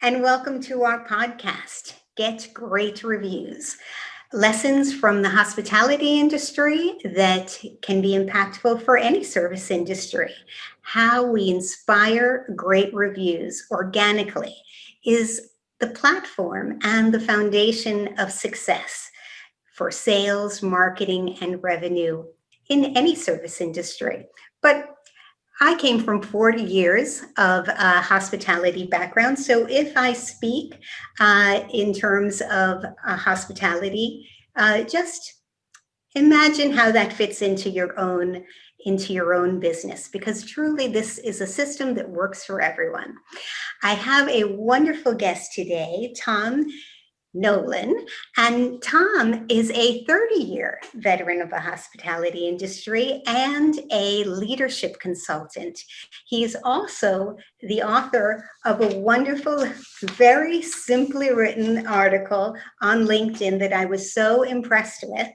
and welcome to our podcast, Get Great Reviews. Lessons from the hospitality industry that can be impactful for any service industry. How we inspire great reviews organically is the platform and the foundation of success for sales, marketing, and revenue in any service industry. But I came from 40 years of hospitality background. So if I speak in terms of hospitality, just imagine how that fits into your own business, because truly this is a system that works for everyone. I have a wonderful guest today, Tom Nolan, and Tom is a 30-year veteran of the hospitality industry and a leadership consultant. He's also the author of a wonderful, very simply written article on LinkedIn that I was so impressed with,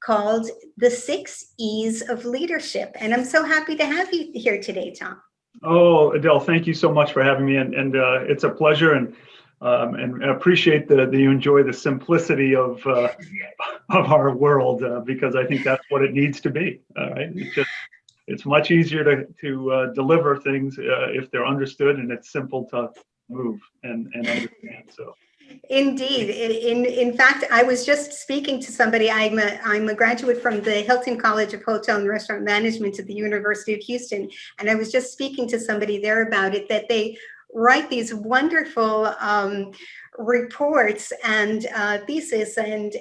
called The 6 E's of Leadership. And I'm so happy to have you here today, Tom. Oh, Adele, thank you so much for having me, and it's a pleasure, and I appreciate that you enjoy the simplicity of our world, because I think that's what it needs to be. Right? It's much easier to deliver things if they're understood, and it's simple to move and understand. So. Indeed. In fact, I was just speaking to somebody. I'm a graduate from the Hilton College of Hotel and Restaurant Management at the University of Houston, and I was just speaking to somebody there about it, that they write these wonderful reports and thesis and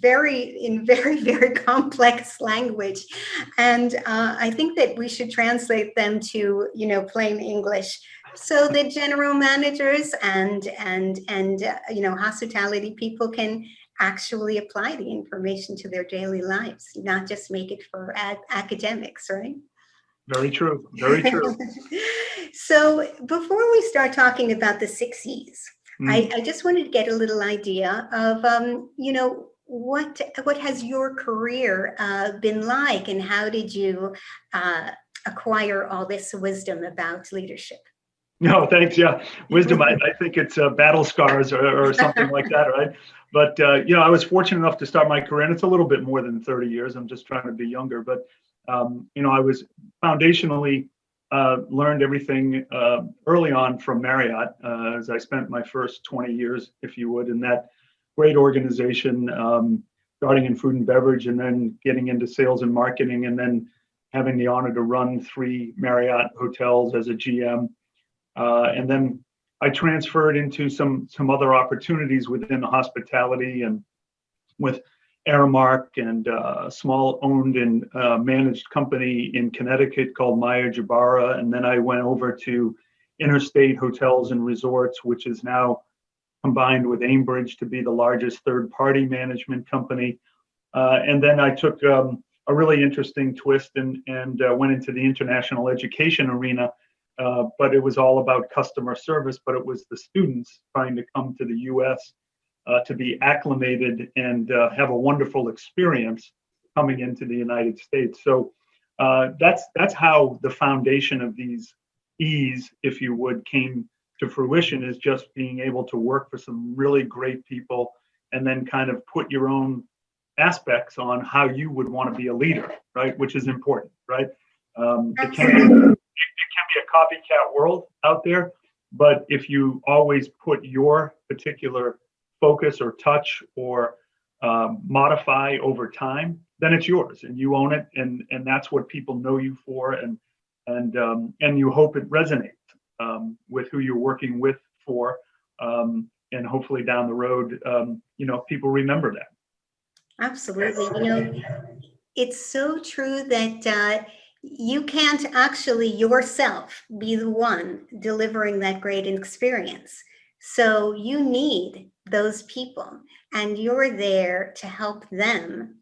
very complex language, and I think that we should translate them to plain English, so that general managers and hospitality people can actually apply the information to their daily lives, not just make it for academics, right? Very true. Very true. So before we start talking about the 6 E's, I just wanted to get a little idea of, what has your career been like, and how did you acquire all this wisdom about leadership? No, thanks. Yeah, wisdom. I think it's battle scars or something like that, right? But I was fortunate enough to start my career, and it's a little bit more than 30 years. I'm just trying to be younger, but I was foundationally learned everything early on from Marriott, as I spent my first 20 years, if you would, in that great organization, starting in food and beverage, and then getting into sales and marketing, and then having the honor to run 3 Marriott hotels as a GM. And then I transferred into some other opportunities within the hospitality, and with Aramark and a small owned and managed company in Connecticut called Meyer Jabara. And then I went over to Interstate Hotels and Resorts, which is now combined with Aimbridge to be the largest third-party management company. And then I took a really interesting twist and went into the international education arena. But it was all about customer service, but it was the students trying to come to the US to be acclimated and have a wonderful experience coming into the United States. So that's how the foundation of these E's, if you would, came to fruition, is just being able to work for some really great people, and then kind of put your own aspects on how you would want to be a leader, right? Which is important, right? It can be a copycat world out there, but if you always put your particular focus or touch or modify over time, then it's yours and you own it, and that's what people know you for, and you hope it resonates with who you're working with for, and hopefully down the road, people remember that. Absolutely. It's so true that you can't actually yourself be the one delivering that great experience. So you need those people, and you're there to help them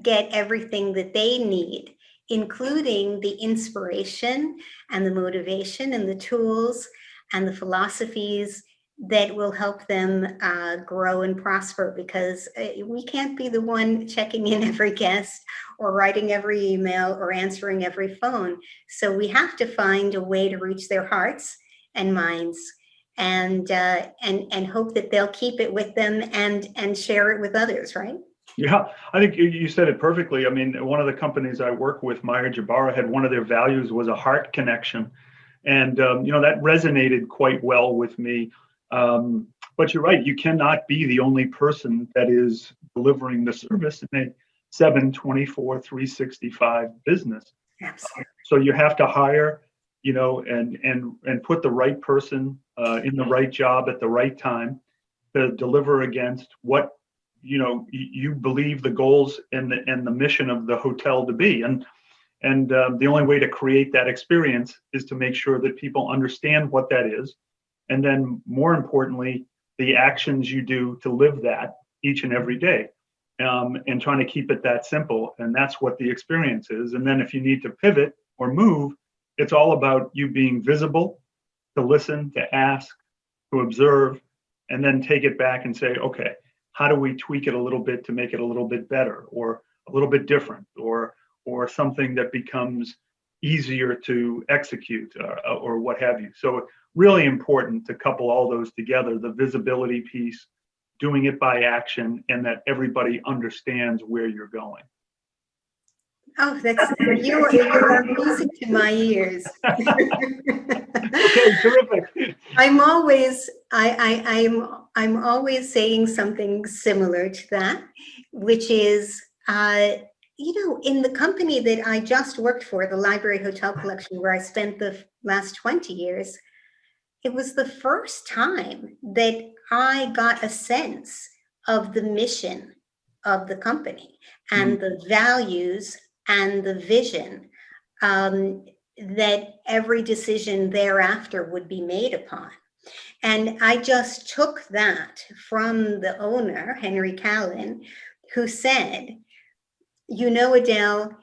get everything that they need, including the inspiration and the motivation and the tools and the philosophies that will help them grow and prosper, because we can't be the one checking in every guest or writing every email or answering every phone. So we have to find a way to reach their hearts and minds and hope that they'll keep it with them and share it with others, right? Yeah, I think you said it perfectly. I mean, one of the companies I work with, Meyer Jabara, had one of their values was a heart connection. And, that resonated quite well with me. But you're right, you cannot be the only person that is delivering the service in a 365 business. Absolutely. So you have to hire, and put the right person in the right job at the right time to deliver against what you believe the goals and the mission of the hotel to be. And the only way to create that experience is to make sure that people understand what that is, and then more importantly, the actions you do to live that each and every day, and trying to keep it that simple. And that's what the experience is. And then if you need to pivot or move, it's all about you being visible, to listen, to ask, to observe, and then take it back and say, okay, how do we tweak it a little bit to make it a little bit better, or a little bit different, or something that becomes easier to execute, or what have you. So really important to couple all those together, the visibility piece, doing it by action, and that everybody understands where you're going. Oh, you're music to my ears. Okay, terrific. I'm always saying something similar to that, which is, in the company that I just worked for, the Library Hotel Collection, where I spent the last 20 years, it was the first time that I got a sense of the mission of the company and the values and the vision that every decision thereafter would be made upon. And I just took that from the owner, Henry Callan, who said, Adele,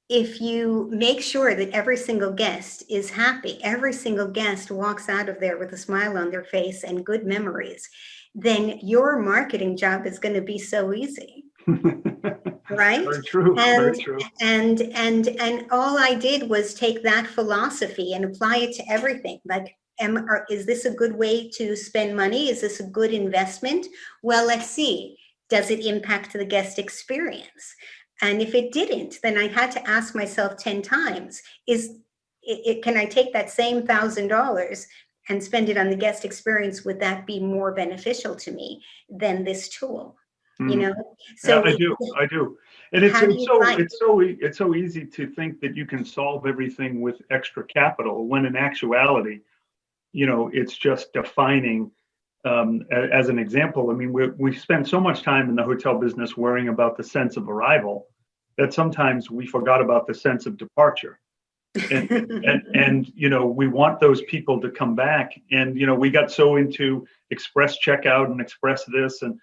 if you make sure that every single guest is happy, every single guest walks out of there with a smile on their face and good memories, then your marketing job is going to be so easy. Right? Very true. Very true. And all I did was take that philosophy and apply it to everything. Like, is this a good way to spend money? Is this a good investment? Well, let's see. Does it impact the guest experience? And if it didn't, then I had to ask myself 10 times, can I take that same $1,000 and spend it on the guest experience? Would that be more beneficial to me than this tool? So yeah, I do. And it's so easy to think that you can solve everything with extra capital, when in actuality, it's just defining. As an example, I mean, we spend so much time in the hotel business worrying about the sense of arrival that sometimes we forgot about the sense of departure. And we want those people to come back. And we got so into express checkout and express this, and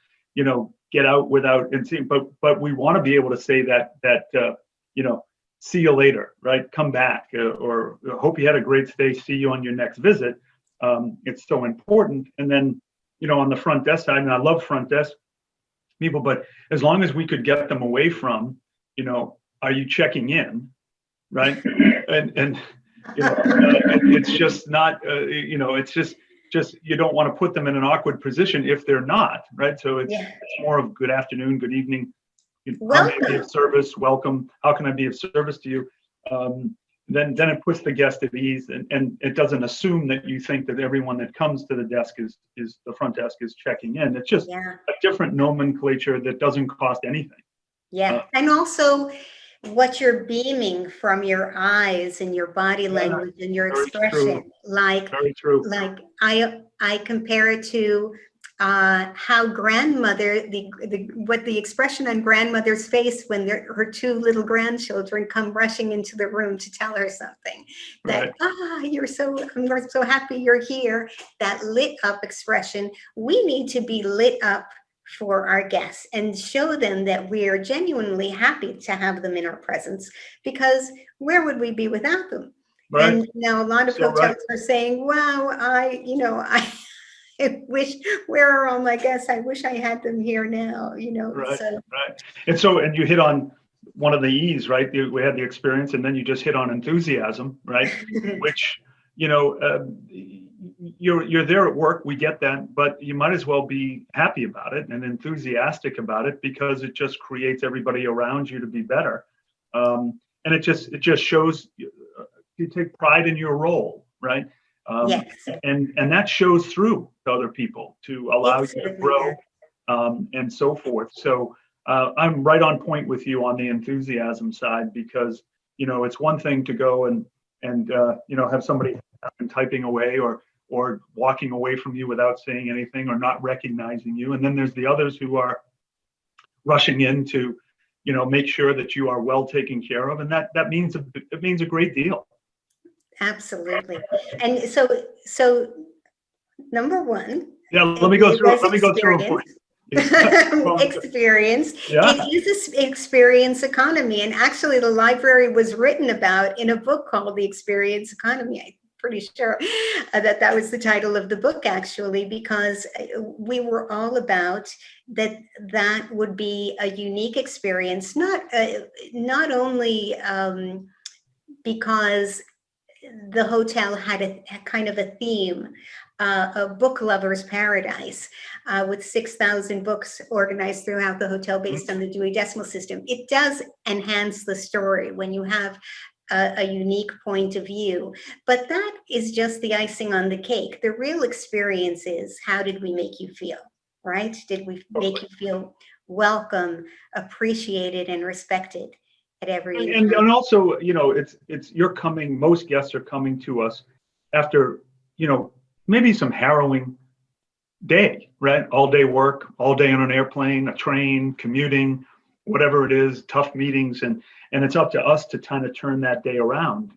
get out without and see. But we want to be able to say that see you later, right? Come back, or hope you had a great stay. See you on your next visit. It's so important. And then on the front desk side, and I love front desk people, but as long as we could get them away from, are you checking in, right? and it's just not, it's just you don't want to put them in an awkward position if they're not, right? So it's more of good afternoon, good evening. How may I be of service? Welcome. How can I be of service to you? Then it puts the guest at ease, and it doesn't assume that you think that everyone that comes to the desk is the front desk is checking in. It's just a different nomenclature that doesn't cost anything. Yeah, and also what you're beaming from your eyes and your body language and your expression. Very true. Like I compare it to how grandmother, what the expression on grandmother's face when her two little grandchildren come rushing into the room to tell her something, that I'm so happy you're here. That lit up expression. We need to be lit up for our guests and show them that we are genuinely happy to have them in our presence, because where would we be without them? Right. And now a lot of hotels are saying, wow, I wish, where are all my guests? I wish I had them here now, Right. And you hit on one of the E's, right? We had the experience, and then you just hit on enthusiasm, right? Which, you're there at work. We get that, but you might as well be happy about it and enthusiastic about it, because it just creates everybody around you to be better. And it just shows you take pride in your role, right? Yes, And that shows through to other people to allow it you to certainly grow, does. and so forth. So I'm right on point with you on the enthusiasm side, because it's one thing to go and have somebody typing away or walking away from you without saying anything or not recognizing you, and then there's the others who are rushing in to make sure that you are well taken care of, and that means it means a great deal. Absolutely. And so number one, Yeah, let me go through them for you. experience. Yeah. It is an experience economy. And actually, the library was written about in a book called The Experience Economy. I'm pretty sure that was the title of the book, actually, because we were all about that would be a unique experience, not only because the hotel had a kind of a theme, a book lover's paradise, with 6,000 books organized throughout the hotel based on the Dewey Decimal System. It does enhance the story when you have a unique point of view, but that is just the icing on the cake. The real experience is, how did we make you feel, right? Did we make you feel welcome, appreciated, and respected at every And also, it's most guests are coming to us after, maybe some harrowing day, right? All day work, all day on an airplane, a train, commuting, whatever it is, tough meetings. And it's up to us to kind of turn that day around.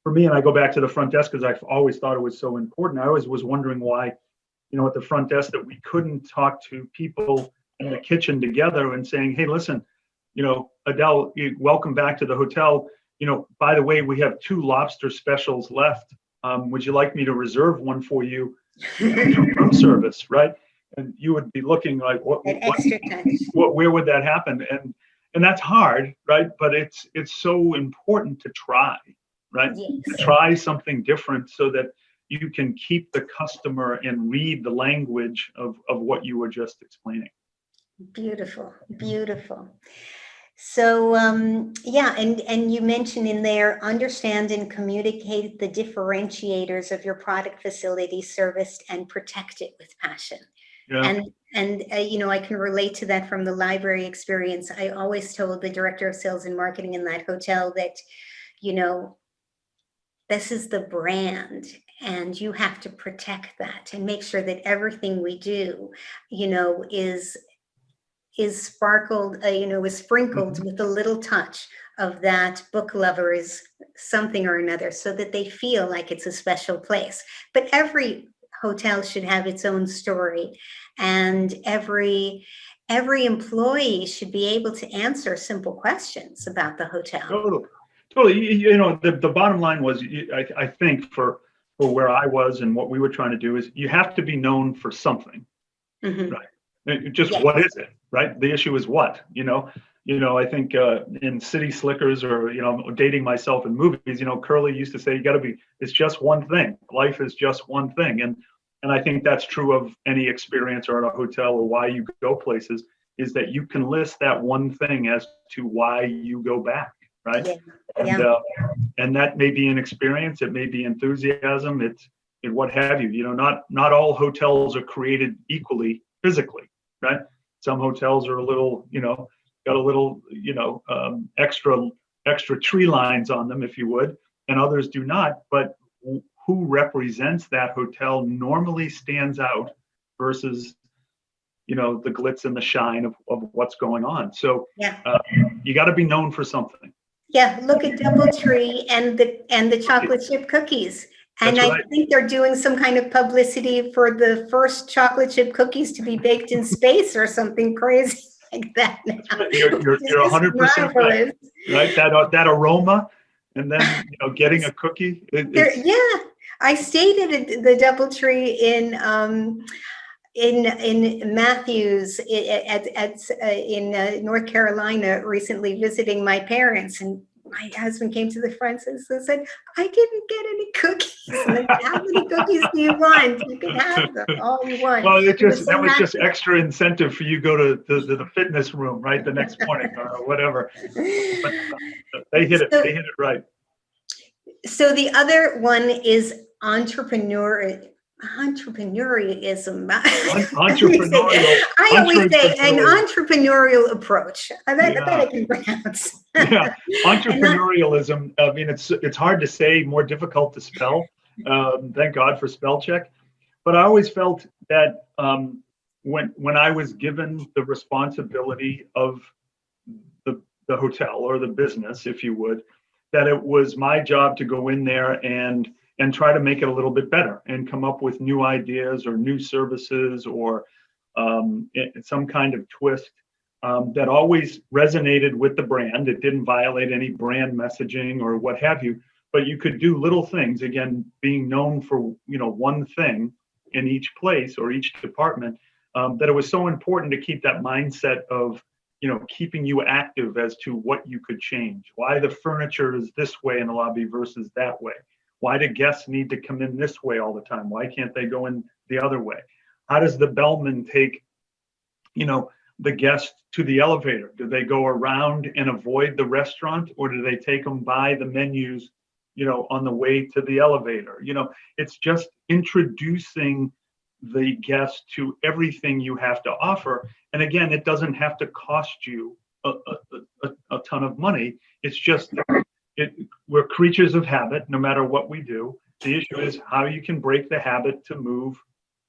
For me, and I go back to the front desk because I've always thought it was so important. I always was wondering why, at the front desk, that we couldn't talk to people in the kitchen together and saying, hey, listen, Adele, welcome back to the hotel. By the way, we have 2 lobster specials left. Would you like me to reserve one for you for room service, right? And you would be looking like, extra touch. Where would that happen? And that's hard, right? But it's so important to try, right? Yes. To try something different so that you can keep the customer and read the language of what you were just explaining. Beautiful, beautiful. So yeah, and you mentioned in there, understand and communicate the differentiators of your product, facility, service, and protect it with passion. Yeah. And I can relate to that from the library experience. I always told the director of sales and marketing in that hotel that, this is the brand, and you have to protect that and make sure that everything we do, is sparkled, is sprinkled with a little touch of that book lover's something or another, so that they feel like it's a special place. But every hotel should have its own story, and every employee should be able to answer simple questions about the hotel. Totally. The bottom line was, I think for where I was and what we were trying to do is, you have to be known for something, right? Just Yes. What is it, right? The issue is what, I think in City Slickers, or, dating myself in movies, Curly used to say, it's just one thing. Life is just one thing. And I think that's true of any experience or at a hotel or why you go places, is that you can list that one thing as to why you go back, right? Yeah. And that may be an experience, it may be enthusiasm, it's what have you. Not all hotels are created equally physically, right? Some hotels are a little, got a little, extra tree lines on them, if you would, and others do not. But who represents that hotel normally stands out versus, the glitz and the shine of what's going on. So you got to be known for something. Yeah, look at DoubleTree and the chocolate chip cookies. And That's I right. think they're doing some kind of publicity for the first chocolate chip cookies to be baked in space or something crazy like that now. Right. You're 100% right. Right? That aroma, and then getting a cookie. Yeah, I stayed at the DoubleTree in Matthews in North Carolina recently, visiting my parents, and my husband came to the front and said, I didn't get any cookies. And I said, how many cookies do you want? You can have them, all you want. Well, He was so that was just happy. extra incentive for you to go to the fitness room, right, the next morning or whatever. But they hit So, it right. so the other one is entrepreneurialism. Entrepreneurial, I always say an entrepreneurial. entrepreneurial approach. That Yeah, I can pronounce. yeah. And not, Entrepreneurialism. I mean, it's hard to say, more difficult to spell. Thank God for spell check. But I always felt that when I was given the responsibility of the hotel or the business, if you would, that it was my job to go in there and try to make it a little bit better and come up with new ideas or new services or some kind of twist that always resonated with the brand. It didn't violate any brand messaging or what have you, but you could do little things, again, being known for, one thing in each place or each department, that it was so important to keep that mindset of, keeping you active as to what you could change, why the furniture is this way in the lobby versus that way. Why do guests need to come in this way all the time? Why can't they go in the other way? How does the bellman take, the guest to the elevator? Do they go around and avoid the restaurant, or do they take them by the menus, on the way to the elevator? It's just introducing the guest to everything you have to offer. And again, it doesn't have to cost you a ton of money. It's just, we're creatures of habit, no matter what we do. The issue is how you can break the habit to move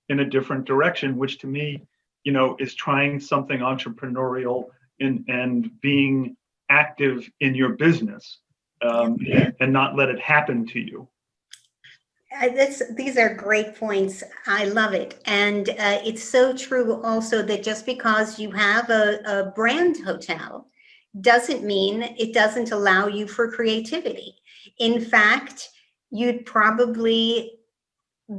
in a different direction, which to me, is trying something entrepreneurial and being active in your business, and not let it happen to you. These are great points. I love it. And it's so true also that just because you have a brand hotel doesn't mean it doesn't allow you for creativity. In fact, you'd probably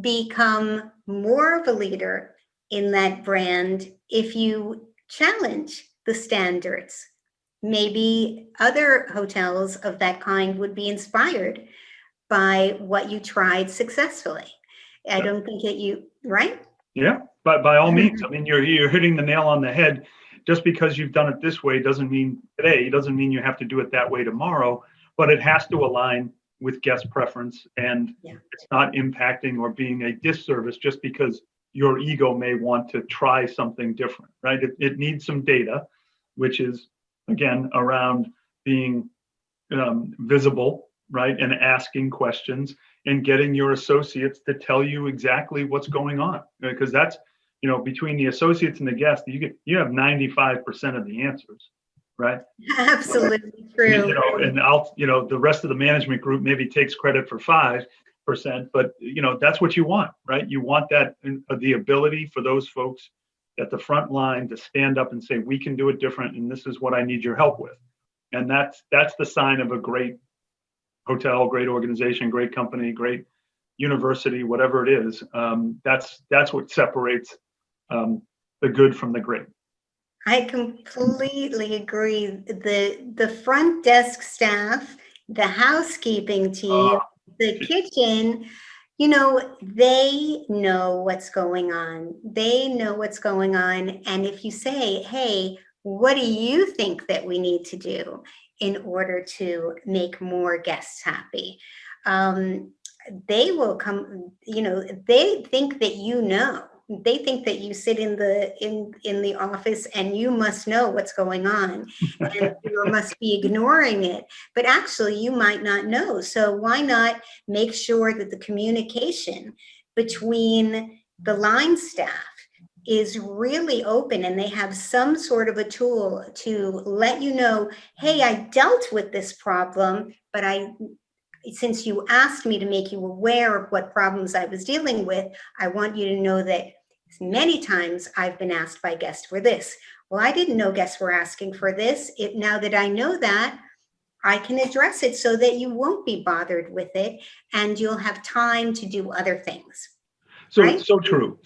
become more of a leader in that brand if you challenge the standards. Maybe other hotels of that kind would be inspired by what you tried successfully. I don't think that right? Yeah, but by all means, I mean, you're hitting the nail on the head. Just because you've done it this way doesn't mean you have to do it that way tomorrow, but it has to align with guest preference, and it's not impacting or being a disservice just because your ego may want to try something different, right? It needs some data, which is, again, around being visible, right? And asking questions and getting your associates to tell you exactly what's going on. Because that's, between the associates and the guests, you have 95% of the answers, right? Absolutely true. And the rest of the management group maybe takes credit for 5%, but that's what you want, right? You want that, the ability for those folks at the front line to stand up and say, we can do it different, and this is what I need your help with. And that's the sign of a great hotel, great organization, great company, great university, whatever it is. That's what separates the good from the great. I completely agree. The front desk staff, the housekeeping team, the kitchen, they know what's going on. They know what's going on. And if you say, hey, what do you think that we need to do in order to make more guests happy? They will come, they think that they think that you sit in the office and you must know what's going on and you must be ignoring it, but actually you might not know. So why not make sure that the communication between the line staff is really open and they have some sort of a tool to let you know, hey, I dealt with this problem, but since you asked me to make you aware of what problems I was dealing with, I want you to know that many times I've been asked by guests for this. Well, I didn't know guests were asking for this. Now that I know that, I can address it so that you won't be bothered with it and you'll have time to do other things. So, right? so true.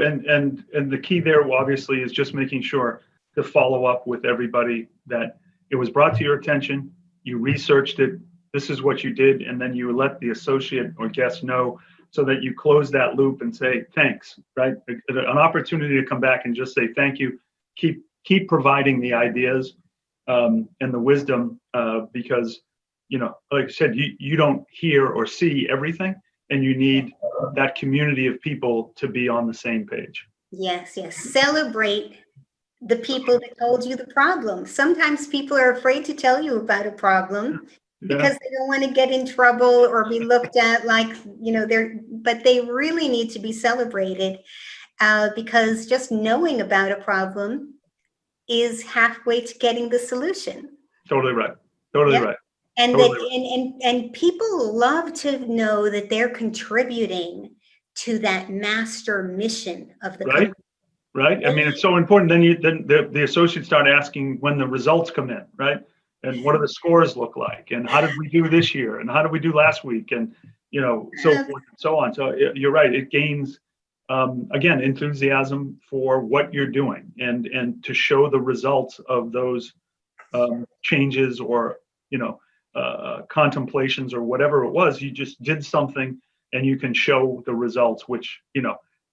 And the key there obviously is just making sure to follow up with everybody that it was brought to your attention. you researched it, this is what you did, and then you let the associate or guest know so that you close that loop and say, thanks, right? An opportunity to come back and just say, thank you. Keep providing the ideas and the wisdom because, like I said, you don't hear or see everything, and you need that community of people to be on the same page. Yes, yes. Celebrate the people that told you the problem. Sometimes people are afraid to tell you about a problem because they don't want to get in trouble or be looked at like, but they really need to be celebrated because just knowing about a problem is halfway to getting the solution. Totally right. Totally right. And totally that and people love to know that they're contributing to that master mission of the company. Right. I mean, it's so important. Then the associates start asking when the results come in, right? And what do the scores look like? And how did we do this year? And how did we do last week? And so forth and so on. So you're right. It gains again enthusiasm for what you're doing and to show the results of those changes or contemplations or whatever it was. You just did something and you can show the results, which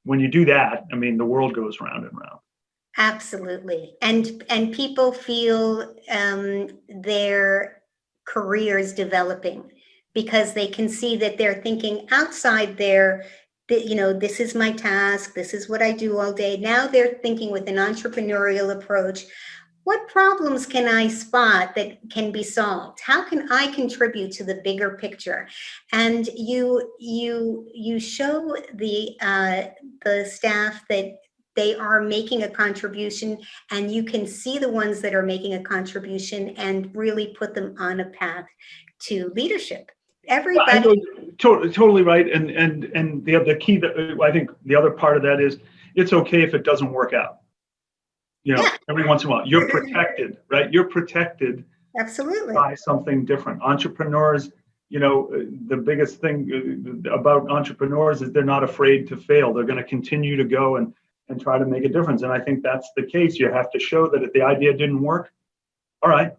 when you do that, I mean, the world goes round and round. Absolutely. And people feel their careers developing because they can see that they're thinking outside this is my task. This is what I do all day. Now they're thinking with an entrepreneurial approach. What problems can I spot that can be solved? How can I contribute to the bigger picture? And you show the staff that they are making a contribution, and you can see the ones that are making a contribution and really put them on a path to leadership. Everybody. Totally right. And the key that I think the other part of that is it's okay if it doesn't work out. Every once in a while, you're protected, right? You're protected Absolutely by something different. Entrepreneurs, the biggest thing about entrepreneurs is they're not afraid to fail. They're going to continue to go and try to make a difference. And I think that's the case. You have to show that if the idea didn't work, all right,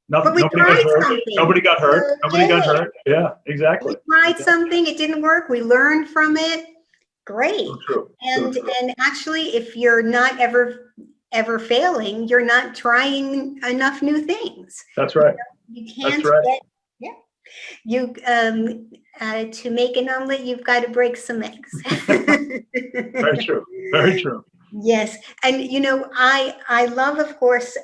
nobody got hurt. Nobody got hurt. Yeah, exactly. We tried something, it didn't work. We learned from it. Great. So true. And actually, if you're not ever failing, you're not trying enough new things. That's right. You can't to make an omelet, you've got to break some eggs. Very true. Very true. Yes. And, I love, of course,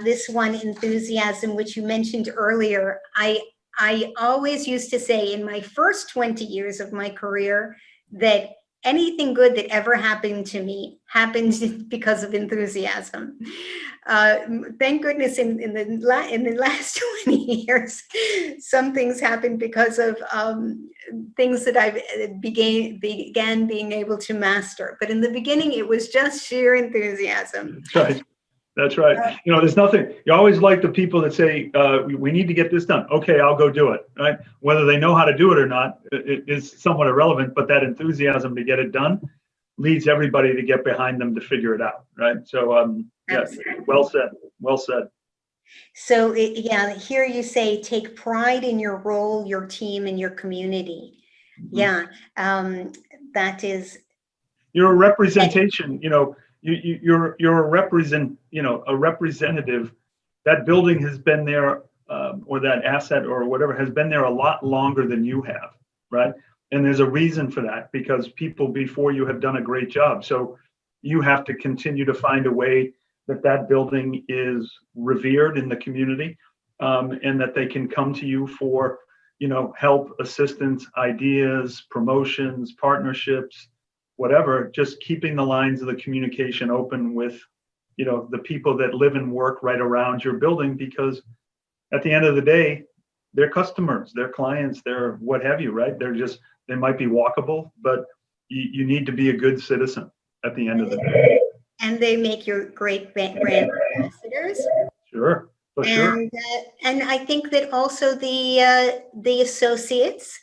this one, enthusiasm, which you mentioned earlier. I always used to say in my first 20 years of my career that anything good that ever happened to me happened because of enthusiasm. Thank goodness in the last 20 years, some things happened because of things that I began being able to master. But in the beginning, it was just sheer enthusiasm. That's right. That's right. There's nothing. You always like the people that say, we need to get this done. Okay, I'll go do it. Right. Whether they know how to do it or not is somewhat irrelevant, but that enthusiasm to get it done leads everybody to get behind them to figure it out. Right. So, well said. Well said. So, here you say, take pride in your role, your team, and your community. Mm-hmm. Yeah. That is. You're a representation, you're a representative. That building has been there, or that asset or whatever has been there a lot longer than you have, right? And there's a reason for that, because people before you have done a great job. So you have to continue to find a way that building is revered in the community, and that they can come to you for, help, assistance, ideas, promotions, partnerships, whatever, just keeping the lines of the communication open with, the people that live and work right around your building, because at the end of the day, they're customers, they're clients, they're what have you, right? They might be walkable, but you need to be a good citizen at the end of the day. And they make your great brand ambassadors. Sure, for sure. And I think that also the associates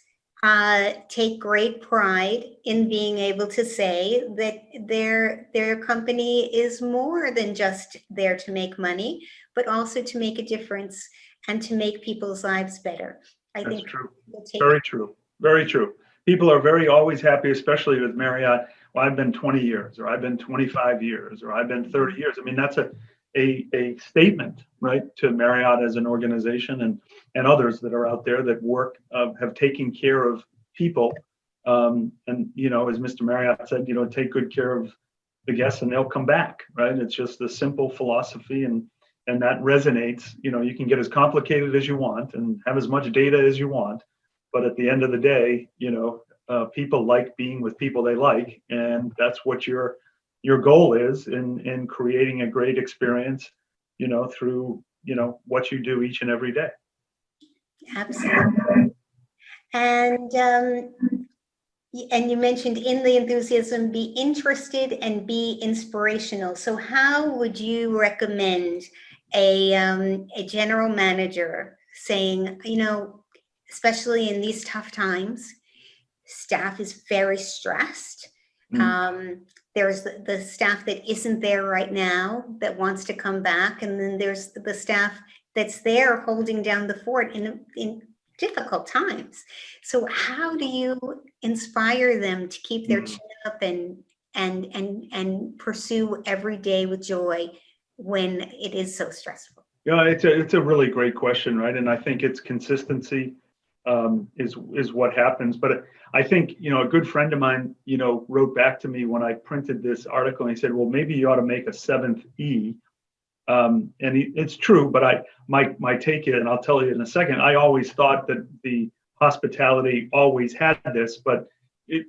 take great pride in being able to say that their company is more than just there to make money, but also to make a difference and to make people's lives better. I That's think true. we'll take Very true. Very true. People are very always happy, especially with Marriott. Well, I've been 20 years, or I've been 25 years, or I've been 30 years. I mean, that's a statement, right, to Marriott as an organization, and others that are out there that work, have taken care of people. And, you know, as Mr. Marriott said, you know, take good care of the guests and they'll come back, right? It's just a simple philosophy, and that resonates. You know, you can get as complicated as you want and have as much data as you want, but at the end of the day, you know, people like being with people they like, and that's what your goal is in creating a great experience, you know, through, you know, what you do each and every day. Absolutely. And you mentioned in the enthusiasm, be interested and be inspirational. So how would you recommend a general manager saying, you know, especially in these tough times, staff is very stressed. There's the staff that isn't there right now that wants to come back. And then there's the staff that's there holding down the fort in difficult times. So how do you inspire them to keep their chin up and pursue every day with joy when it is so stressful? Yeah, it's a really great question, right? And I think it's consistency is what happens. But I think, you know, a good friend of mine, you know, wrote back to me when I printed this article, and he said, well, maybe you ought to make a 7th E. It's true, but my take is, and I'll tell you in a second, I always thought that the hospitality always had this, but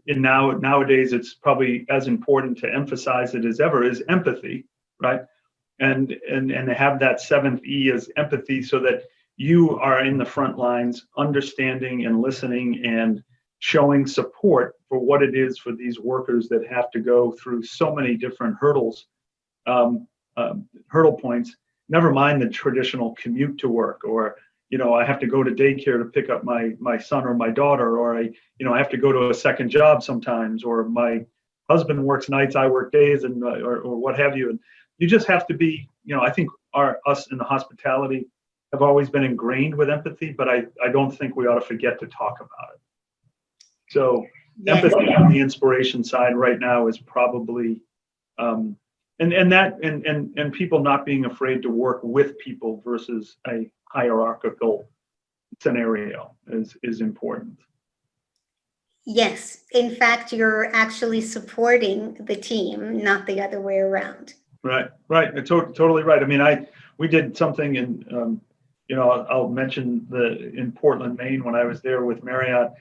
nowadays it's probably as important to emphasize it as ever, is empathy, right? And to have that 7th E as empathy, so that you are in the front lines, understanding and listening and showing support for what it is for these workers that have to go through so many different hurdles. Hurdle points, never mind the traditional commute to work, or, you know, I have to go to daycare to pick up my son or my daughter, or I have to go to a second job sometimes, or my husband works nights, I work days, and or what have you. And you just have to be, you know, I think us in the hospitality have always been ingrained with empathy, but I don't think we ought to forget to talk about it. So yes. Empathy on the inspiration side right now is probably and people not being afraid to work with people versus a hierarchical scenario is important. Yes, in fact, you're actually supporting the team, not the other way around. Right. Totally right. I mean, we did something in, you know, I'll mention in Portland, Maine, when I was there with Marriott,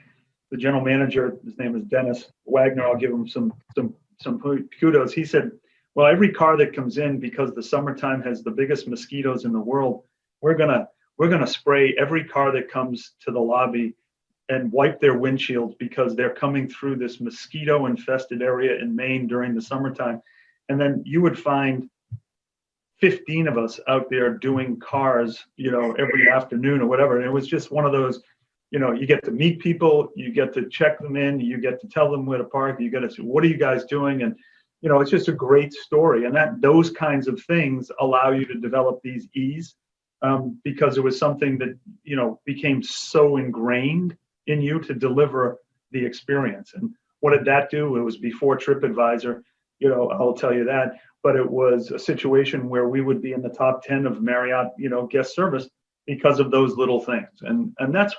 the general manager, his name is Dennis Wagner. I'll give him some kudos. He said, well, every car that comes in, because the summertime has the biggest mosquitoes in the world, we're gonna spray every car that comes to the lobby and wipe their windshields, because they're coming through this mosquito infested area in Maine during the summertime. And then you would find 15 of us out there doing cars, you know, every afternoon or whatever. And it was just one of those, you know, you get to meet people, you get to check them in, you get to tell them where to park, you get to say, what are you guys doing? And, you know, it's just a great story. And those kinds of things allow you to develop these E's, because it was something that, you know, became so ingrained in you to deliver the experience. And what did that do? It was before TripAdvisor, you know, I'll tell you that, but it was a situation where we would be in the top 10 of Marriott, you know, guest service because of those little things. And that's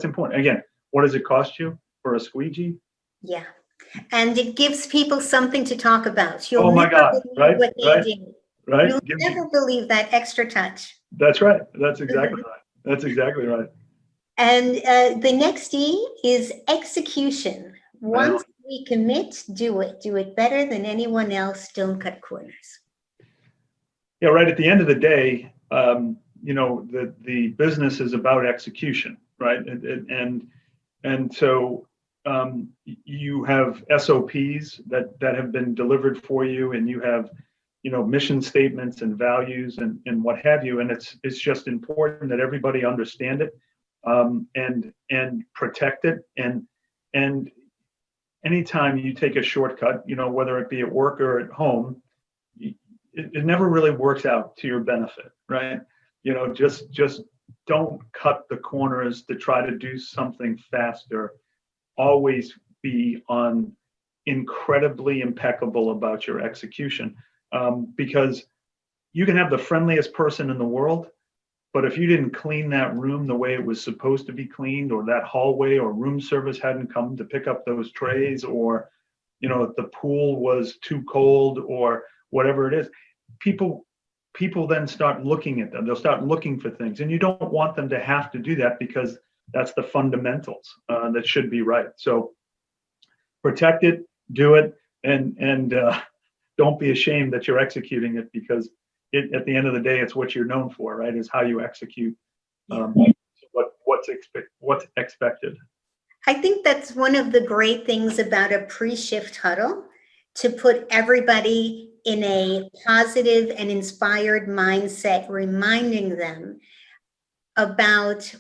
important. Again, what does it cost you for a squeegee? Yeah. And it gives people something to talk about. Oh my God, right? What they do. Right? You'll never believe that extra touch. That's right. That's exactly right. That's exactly right. And the next E is execution. Once we commit, do it better than anyone else. Don't cut corners. Yeah, right. At the end of the day, you know, the business is about execution, right? And so you have SOPs that have been delivered for you, and you have, you know, mission statements and values and what have you. And it's just important that everybody understand it, and protect it. And anytime you take a shortcut, you know, whether it be at work or at home, it never really works out to your benefit, right? You know, just don't cut the corners to try to do something faster. Always be incredibly impeccable about your execution, because you can have the friendliest person in the world, but if you didn't clean that room the way it was supposed to be cleaned, or that hallway or room service hadn't come to pick up those trays, or if the pool was too cold or whatever it is, people then start looking at them. They'll start looking for things, and you don't want them to have to do that, because that's the fundamentals that should be right. So protect it, do it, and don't be ashamed that you're executing it, because at the end of the day, it's what you're known for, right? Is how you execute what's expected. I think that's one of the great things about a pre-shift huddle, to put everybody in a positive and inspired mindset, reminding them about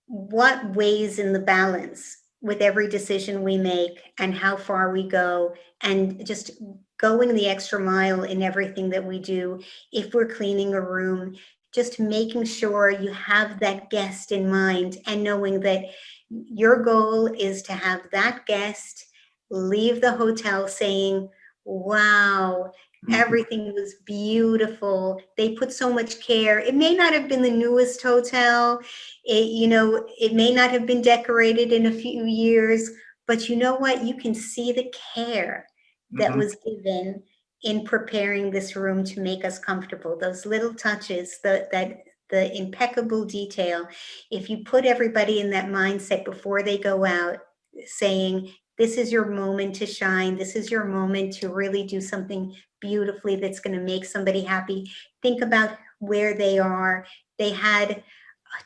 what weighs in the balance with every decision we make and how far we go, and just going the extra mile in everything that we do. If we're cleaning a room, just making sure you have that guest in mind, and knowing that your goal is to have that guest leave the hotel saying, wow, everything was beautiful. They put so much care. It may not have been the newest hotel. It may not have been decorated in a few years, but you know what? You can see the care that was given in preparing this room to make us comfortable. Those little touches, the impeccable detail. If you put everybody in that mindset before they go out, saying, this is your moment to shine. This is your moment to really do something beautifully that's going to make somebody happy. Think about where they are. They had a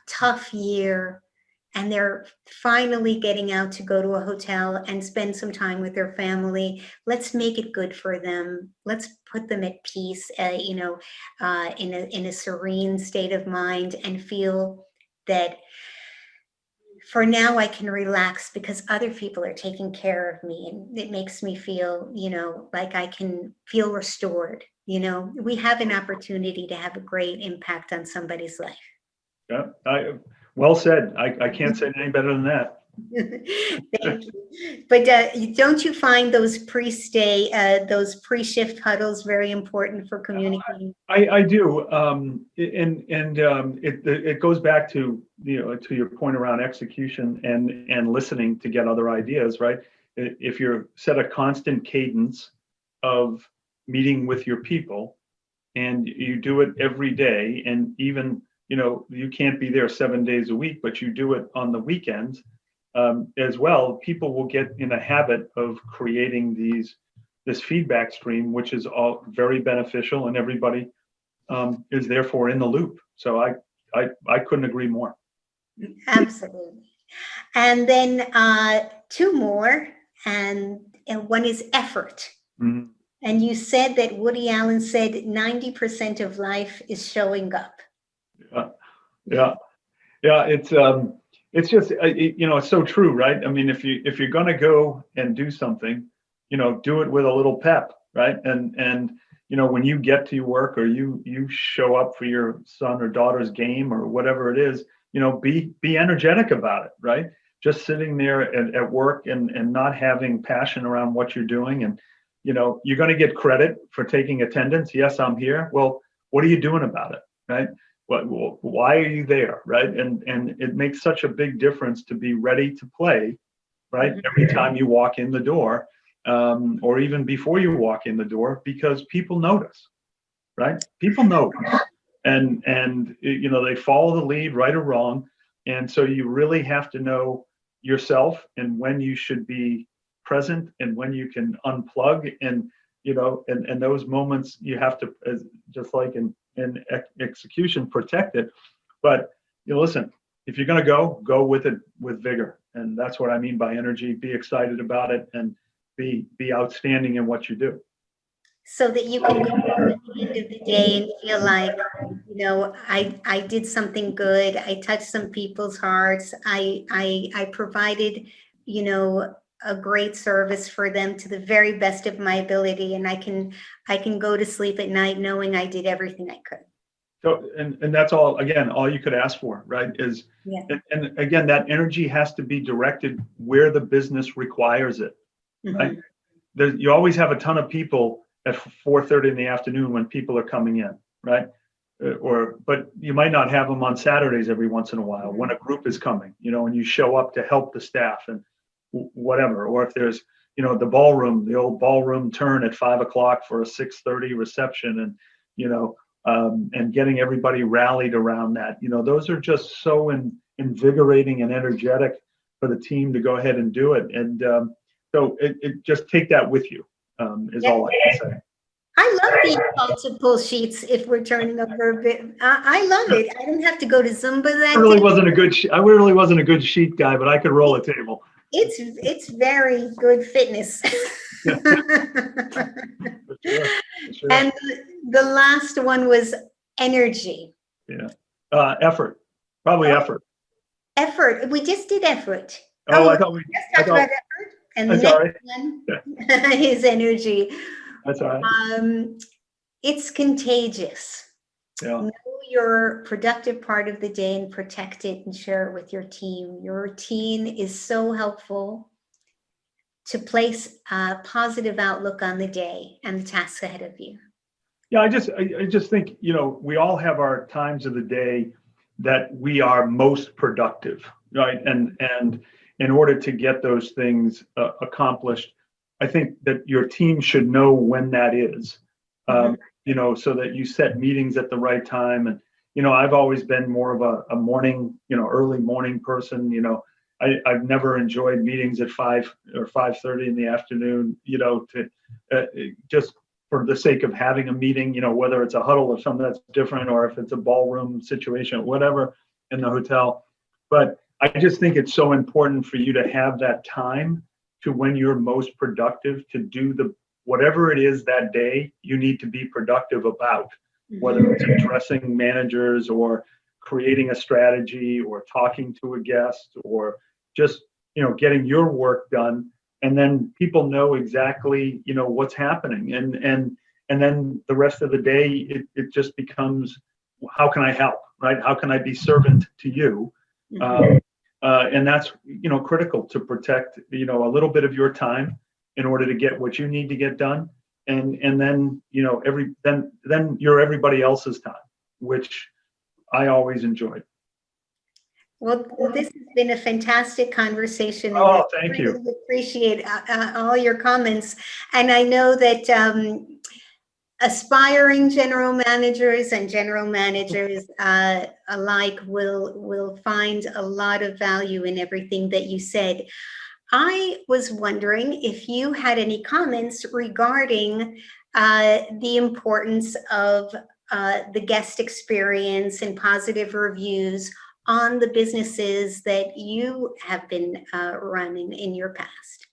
tough year, and they're finally getting out to go to a hotel and spend some time with their family. Let's make it good for them. Let's put them at peace, in a serene state of mind, and feel that for now I can relax because other people are taking care of me, and it makes me feel, like I can feel restored. We have an opportunity to have a great impact on somebody's life. Yeah, well said. I can't say any better than that. Thank you. But don't you find those pre-shift huddles very important for communicating? I do, it goes back to to your point around execution and listening to get other ideas, right? If you're set a constant cadence of meeting with your people, and you do it every day, and even you can't be there 7 days a week, but you do it on the weekends as well, people will get in a habit of creating this feedback stream, which is all very beneficial, and everybody is therefore in the loop. So I couldn't agree more. Absolutely. And then two more, and one is effort. Mm-hmm. And you said that Woody Allen said 90% of life is showing up. Yeah. It's just it's so true, right? I mean, if you're gonna go and do something, do it with a little pep, right? And when you get to your work, or you show up for your son or daughter's game or whatever it is, be energetic about it, right? Just sitting there at work and not having passion around what you're doing, and you're going to get credit for taking attendance. Yes, I'm here. Well, what are you doing about it, right? Why are you there, right? And it makes such a big difference to be ready to play, right? Every time you walk in the door, or even before you walk in the door, because people notice, right? People notice, and they follow the lead, right or wrong, and so you really have to know yourself, and when you should be present, and when you can unplug, and and those moments you have to, just like in execution, protect it. But listen, if you're going to go with it with vigor, and that's what I mean by energy. Be excited about it, and be outstanding in what you do, so that you can go home at the end of the day and feel like, I did something good. I touched some people's hearts. I provided, a great service for them to the very best of my ability, and I can go to sleep at night knowing I did everything I could. So, and that's all, again, all you could ask for, right? Is, Yeah. and again, that energy has to be directed where the business requires it, right? You always have a ton of people at 4:30 in the afternoon when people are coming in, right? But you might not have them on Saturdays every once in a while when a group is coming, and you show up to help the staff and whatever. Or if there's, the old ballroom turn at 5 o'clock for a 6:30 reception, and and getting everybody rallied around that. Those are just so invigorating and energetic for the team to go ahead and do it. And so it just take that with you, is all I can say. I love these multiple sheets if we're turning over a bit. I love it. I don't have to go to Zumba that I really day. wasn't a good sheet guy, but I could roll a table. It's very good fitness. Yeah. For sure. And the last one was energy. Yeah. Effort. Probably effort. Effort. We just did effort. I thought we just talked about effort. And the next one is energy. That's all right. It's contagious. Yeah. Know your productive part of the day and protect it and share it with your team. Your routine is so helpful to place a positive outlook on the day and the tasks ahead of you. Yeah, I just think, we all have our times of the day that we are most productive, right? And in order to get those things accomplished, I think that your team should know when that is, so that you set meetings at the right time. And, I've always been more of a morning, early morning person. I've never enjoyed meetings at 5 or 5:30 in the afternoon, to just for the sake of having a meeting, whether it's a huddle or something that's different, or if it's a ballroom situation, whatever in the hotel. But I just think it's so important for you to have that time to when you're most productive to do whatever it is that day you need to be productive about, whether it's addressing managers or creating a strategy or talking to a guest or just, getting your work done. And then people know exactly, what's happening. And then the rest of the day, it just becomes, how can I help, right? How can I be servant to you? And that's, critical to protect, a little bit of your time in order to get what you need to get done. And then, then you're everybody else's time, which I always enjoyed. Well, this has been a fantastic conversation. Oh, thank you. I really appreciate all your comments. And I know that aspiring general managers and general managers alike will find a lot of value in everything that you said. I was wondering if you had any comments regarding the importance of the guest experience and positive reviews on the businesses that you have been running in your past.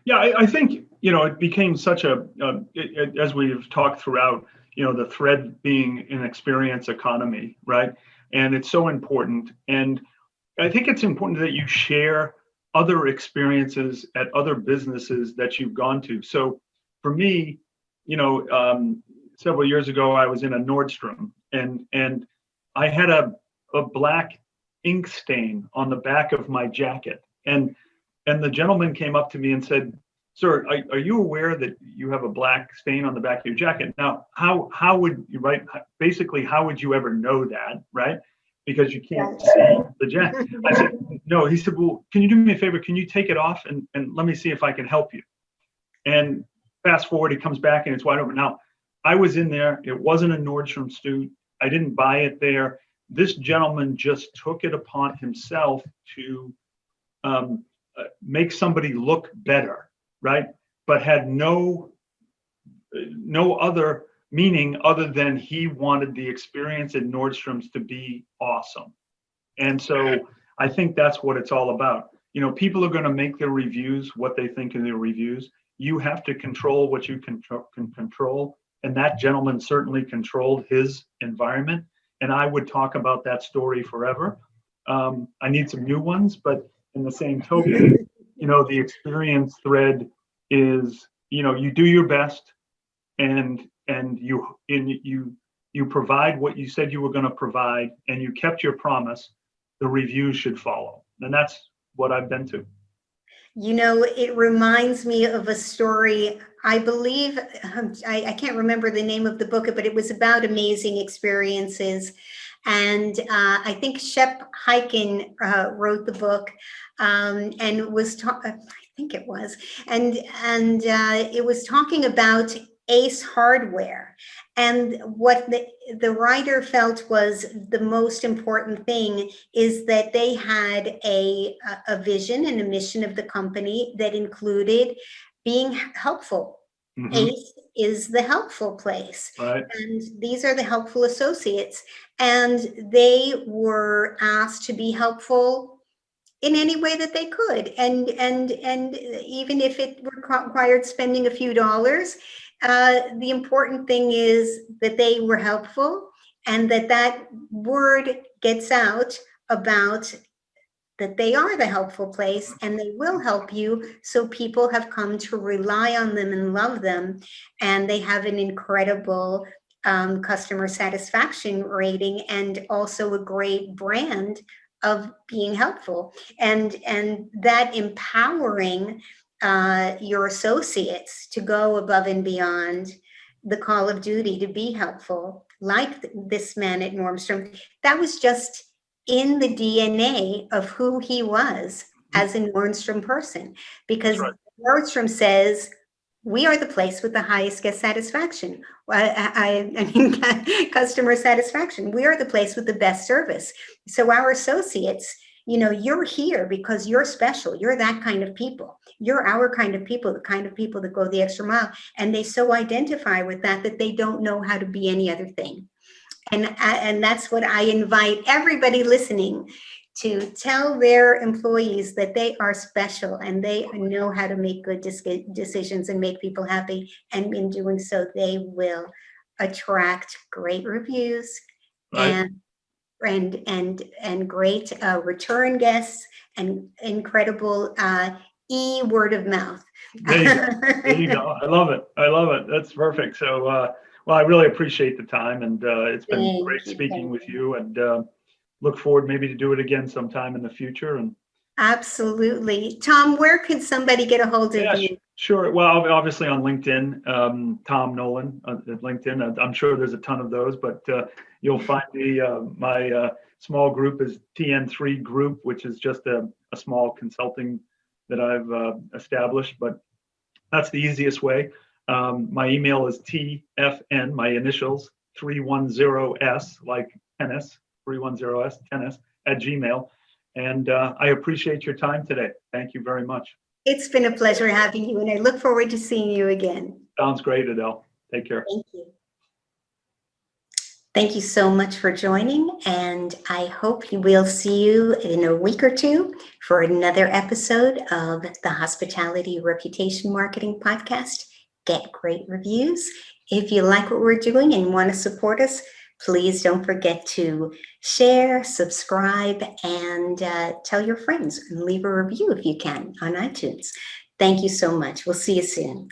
Yeah, I think, it became such as we've talked throughout, the thread being an experience economy, right? And it's so important. And I think it's important that you share other experiences at other businesses that you've gone to. So for me, several years ago, I was in a Nordstrom and I had a black ink stain on the back of my jacket. And the gentleman came up to me and said, "Sir, are you aware that you have a black stain on the back of your jacket?" Now, how would you, right? Basically, how would you ever know that, right? Because you can't see the jacket. I said, "No." He said, "Well, can you do me a favor? Can you take it off and let me see if I can help you?" And fast forward, he comes back and it's wide open. Now, I was in there. It wasn't a Nordstrom suit. I didn't buy it there. This gentleman just took it upon himself to make somebody look better, right? But had no other meaning other than he wanted the experience at Nordstrom's to be awesome. And so I think that's what it's all about. People are going to make their reviews what they think in their reviews. You have to control what you can control. And that gentleman certainly controlled his environment. And I would talk about that story forever. I need some new ones, but in the same token, the experience thread is, you do your best and you you provide what you said you were going to provide, and you kept your promise, the reviews should follow. And that's what I've been to. You know, it reminds me of a story. I believe, I can't remember the name of the book, but it was about amazing experiences. And I think Shep Hyken wrote the book, and was I think it was, and it was talking about Ace Hardware, and what the writer felt was the most important thing is that they had a vision and a mission of the company that included being helpful. Mm-hmm. Ace is the helpful place, Right. and these are the helpful associates, and they were asked to be helpful in any way that they could, and even if it required spending a few dollars, the important thing is that they were helpful, and that word gets out about that they are the helpful place and they will help you. So people have come to rely on them and love them, and they have an incredible customer satisfaction rating, and also a great brand of being helpful, and that empowering your associates to go above and beyond the call of duty to be helpful, like this man at Nordstrom. That was just in the DNA of who he was as a Nordstrom person, because Right. Nordstrom says, we are the place with the highest guest satisfaction. I mean, customer satisfaction. We are the place with the best service. So our associates, you know, you're here because you're special. You're that kind of people. You're our kind of people, the kind of people that go the extra mile. And they so identify with that they don't know how to be any other thing. And that's what I invite everybody listening to tell their employees, that they are special and they know how to make good decisions and make people happy. And in doing so, they will attract great reviews, Right. and great return guests, and incredible word of mouth. There you go. There you go. I love it. I love it. That's perfect. So, well, I really appreciate the time, and it's been great speaking with you, and look forward maybe to do it again sometime in the future. And absolutely. Tom, where can somebody get a hold of you? Sure. Well, obviously on LinkedIn, Tom Nolan at LinkedIn. I'm sure there's a ton of those, but you'll find me. My small group is TN3 Group, which is just a small consulting that I've established, but that's the easiest way. My email is TFN, my initials, 310S, like tennis, 310S, tennis, @gmail. And I appreciate your time today. Thank you very much. It's been a pleasure having you, and I look forward to seeing you again. Sounds great, Adele. Take care. Thank you. Thank you so much for joining, and I hope we'll see you in a week or two for another episode of the Hospitality Reputation Marketing Podcast, Get Great Reviews. If you like what we're doing and want to support us, please don't forget to share, subscribe, and tell your friends, and leave a review if you can on iTunes. Thank you so much. We'll see you soon.